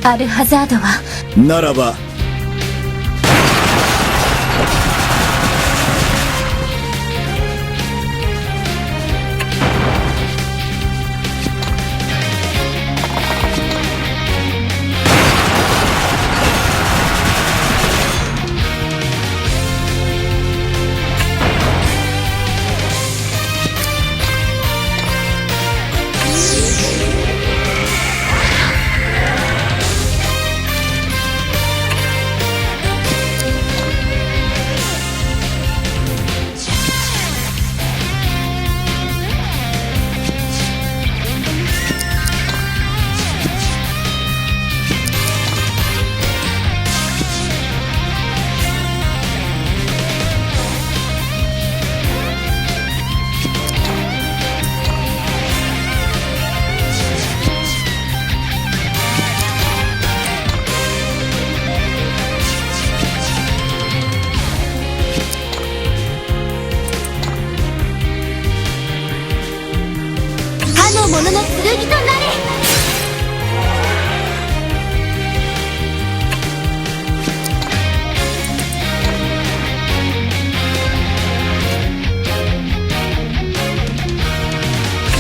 アルハザードはならばものの剣となれ。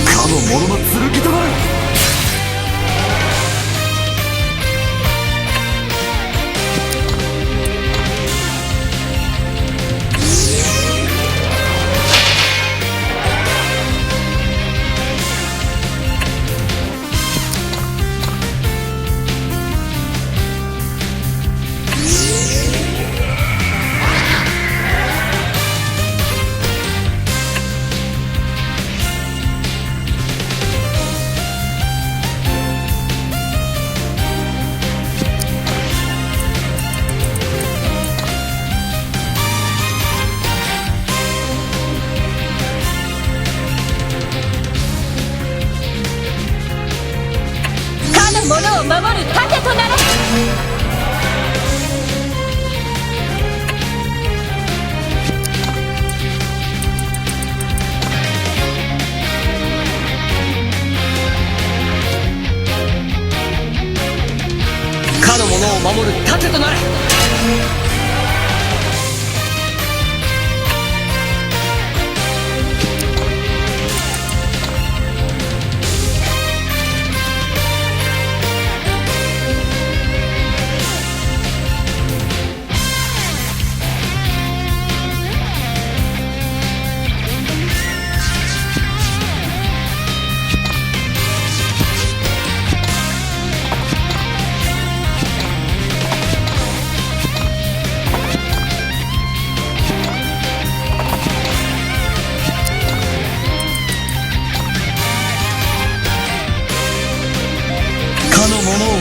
かの者の剣となれ。者を守る盾となれ。かの者を守る盾となれ。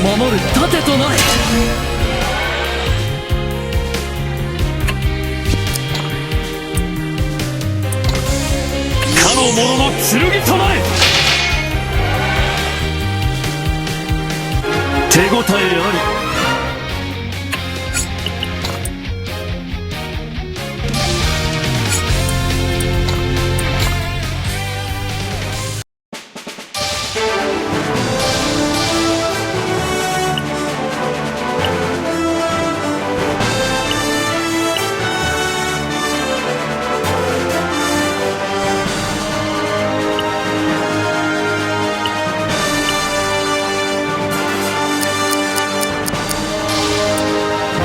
守る盾となれ。かの者の剣となれ。手応えあり。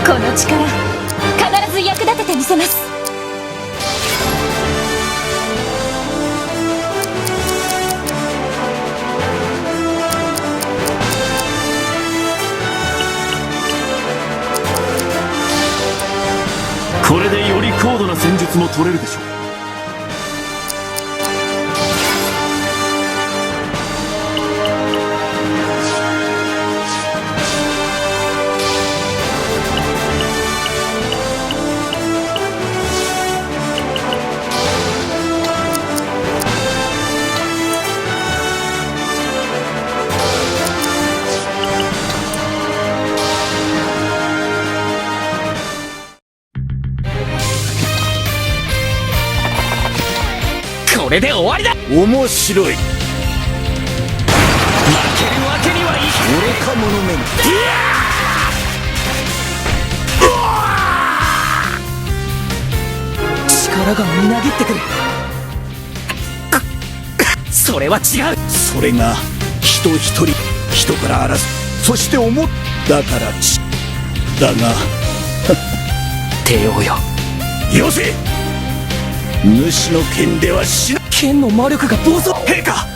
この力必ず役立ててみせます。これでより高度な戦術も取れるでしょう。これで終わりだ。面白い。負けるわけにはいかない。愚か者めが。力がみなぎってくる。それは違う。それが人一人人から争う、そして思っだからだが帝王よ、よせ。主の剣では死な。剣の魔力が暴走。陛下、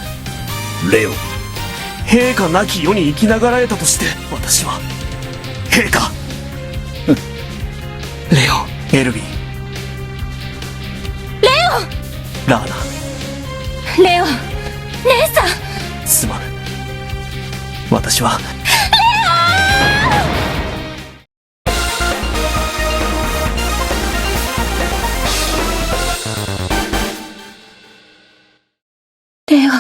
レオ、陛下なき世に生きながらえたとして私は陛下レオ、エルヴィン、ラーナ、レオ姉さん。すまぬ。私はレオ、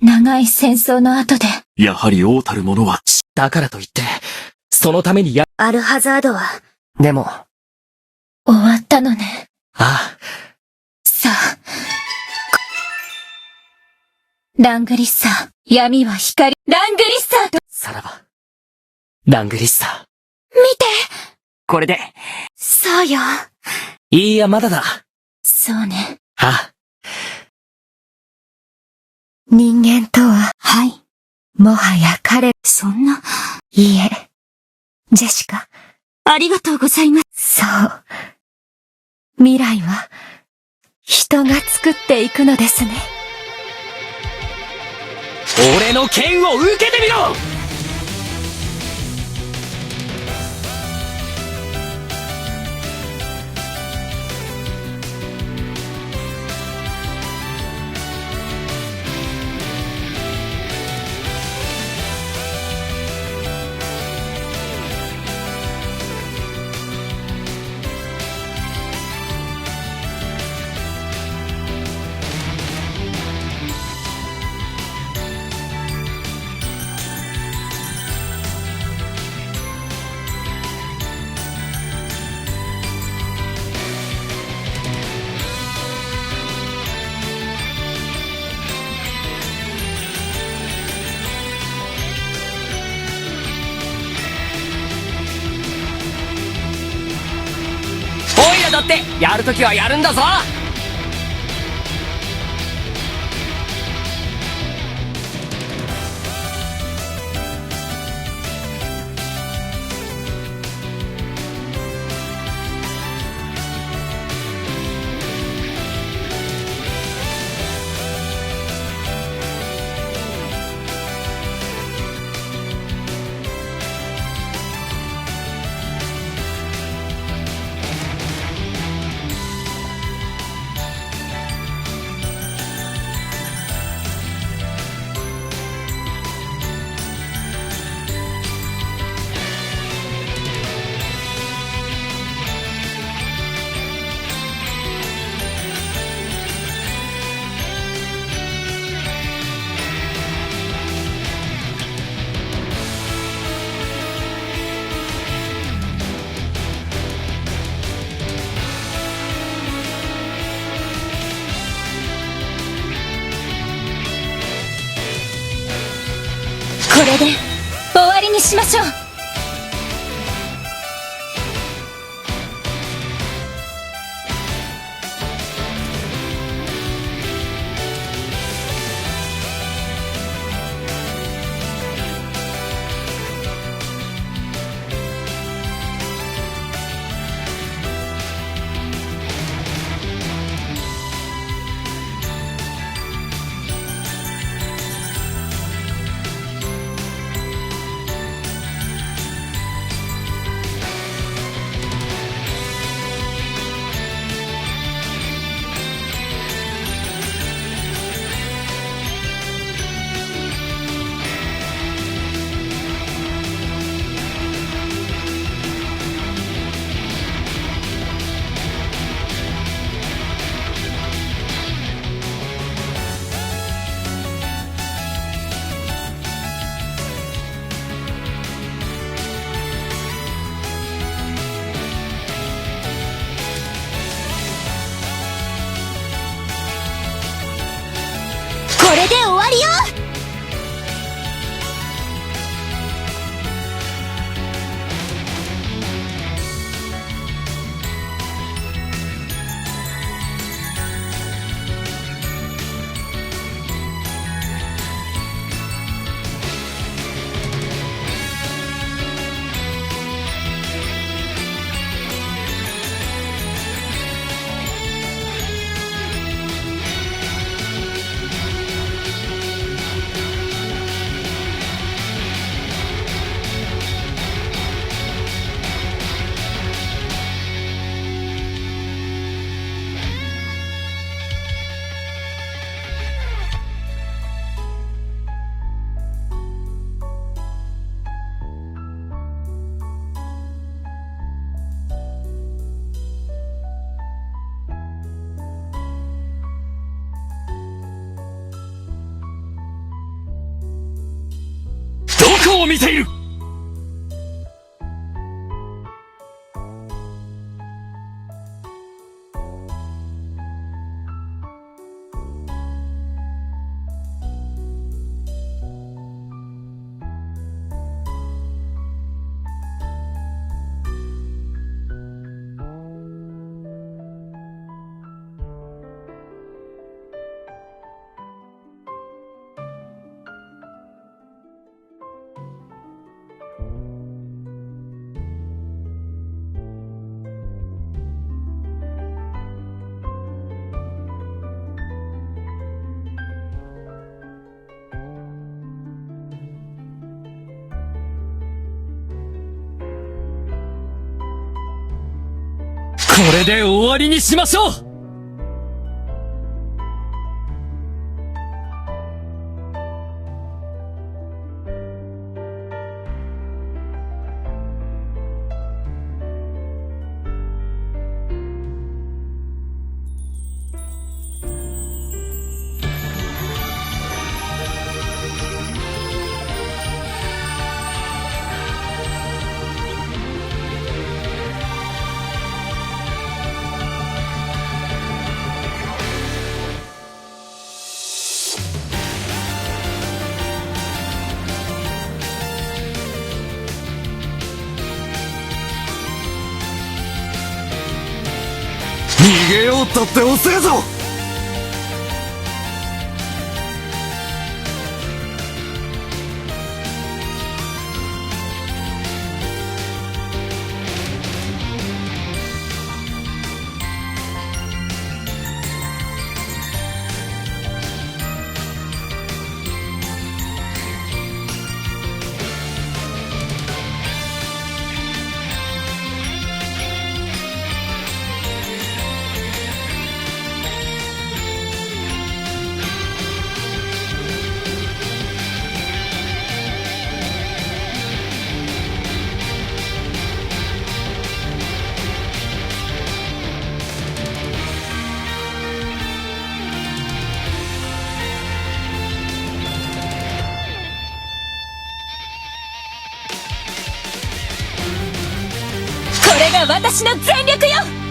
長い戦争の後でやはり王たる者はだからといってそのためにアルハザードはでも、終わったのね。ああ、さあ、ラングリッサー、闇は光、ラングリッサーと、さらばラングリッサ見て。これで。そうよ。いや、まだだ。そうね。ああ、人間とは、はい。もはや彼、そんな。いいえ。ジェシカ、ありがとうございます。そう。未来は、人が作っていくのですね。俺の剣を受けてみろ。オイラだってやるときはやるんだぞ。これで終わりにしましょう。を見ている。これで終わりにしましょう。逃げようったって遅えぞ。これが私の全力よ。